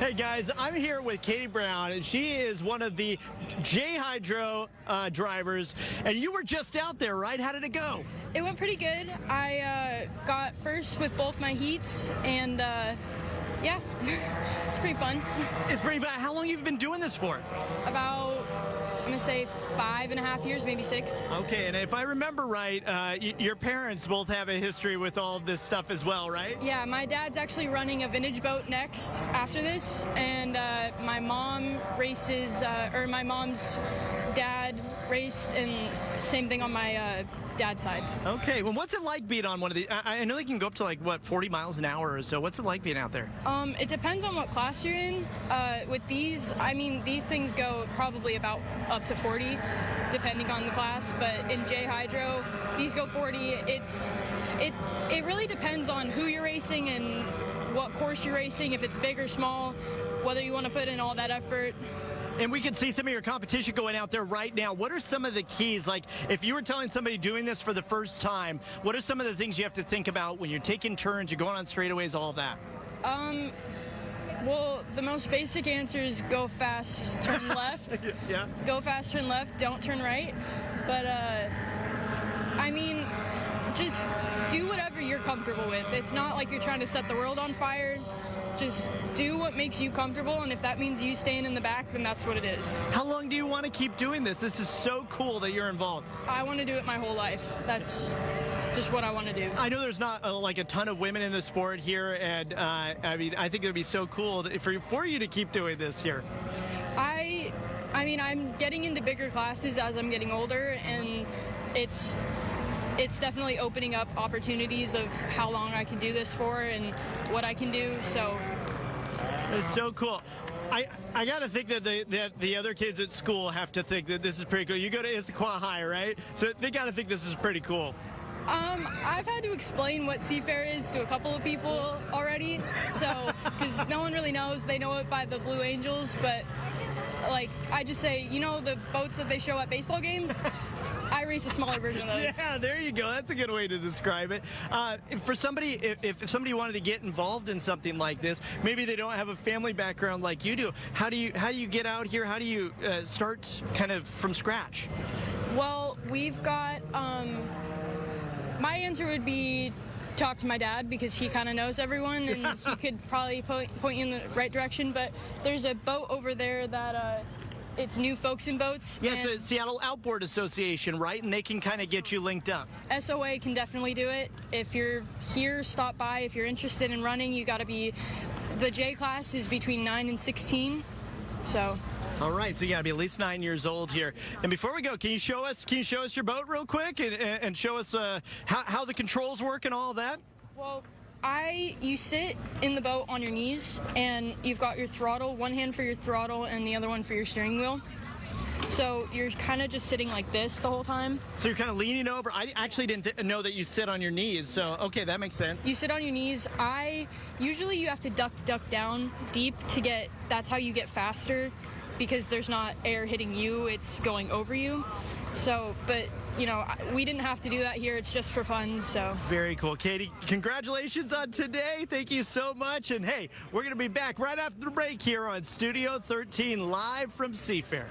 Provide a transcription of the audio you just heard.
Hey guys, I'm here with Katie Brown, and she is one of the J Hydro drivers. And you were just out there, right? How did it go? It went pretty good. I got first with both my heats, and yeah, it's pretty fun. It's pretty fun. How long have you been doing this for? About, I'm gonna say 5.5 years, maybe 6. Okay, and if I remember right, your parents both have a history with all of this stuff as well, right? Yeah, my dad's actually running a vintage boat next after this, and my mom races, or my mom's dad raced, and same thing on my dad's side. Okay, well, what's it like being on one of these? I know they can go up to like, what, 40 miles an hour or so. What's it like being out there? It depends on what class you're in. With these, I mean, these things go probably about up to 40, depending on the class. But in J Hydro, these go 40. It really depends on who you're racing and what course you're racing, if it's big or small, whether you want to put in all that effort. And we can see some of your competition going out there right now. What are some of the keys? Like, if you were telling somebody doing this for the first time, what are some of the things you have to think about when you're taking turns, you're going on straightaways, all of that? Well, the most basic answer is go fast, turn left. Yeah. Go fast, turn left, don't turn right. But, I mean, just do whatever you're comfortable with. It's not like you're trying to set the world on fire. Just do what makes you comfortable, and if that means you staying in the back, then that's what it is. How long do you want to keep doing this? This is so cool that you're involved. I want to do it my whole life. That's just what I want to do. I know there's not like a ton of women in the sport here, and I mean, I think it would be so cool for you to keep doing this here. I mean, I'm getting into bigger classes as I'm getting older, and it's definitely opening up opportunities of how long I can do this for and what I can do. So it's so cool. I got to think that the other kids at school have to think that this is pretty cool. You go to Issaquah High, right? So they got to think this is pretty cool. I've had to explain what Seafair is to a couple of people already, so because no one really knows. They know it by the Blue Angels, but like I just say, you know, the boats that they show at baseball games. I race a smaller version of those. Yeah, there you go. That's a good way to describe it. For somebody, if somebody wanted to get involved in something like this, maybe they don't have a family background like you do. How do you get out here? How do you start kind of from scratch? Well, we've got. My answer would be talk to my dad because he kind of knows everyone and he could probably point you in the right direction. But there's a boat over there that. It's New Folks in Boats. Yeah, it's a Seattle Outboard Association, right? And they can kind of get you linked up. SOA can definitely do it. If you're here, stop by. If you're interested in running, you got to be. The J class is between 9 and 16. So. All right, so you got to be at least 9 years old here. And before we go, can you show us your boat real quick and show us how the controls work and all that? Well. You sit in the boat on your knees, and you've got your throttle, one hand for your throttle and the other one for your steering wheel. So you're kind of just sitting like this the whole time. So you're kind of leaning over. I actually didn't know that you sit on your knees, so okay, that makes sense. You sit on your knees. Usually you have to duck down deep to get, that's how you get faster, because there's not air hitting you, it's going over you. So, but, you know, we didn't have to do that here. It's just for fun, so. Very cool. Katie, congratulations on today. Thank you so much. And, hey, we're going to be back right after the break here on Studio 13, live from Seafair.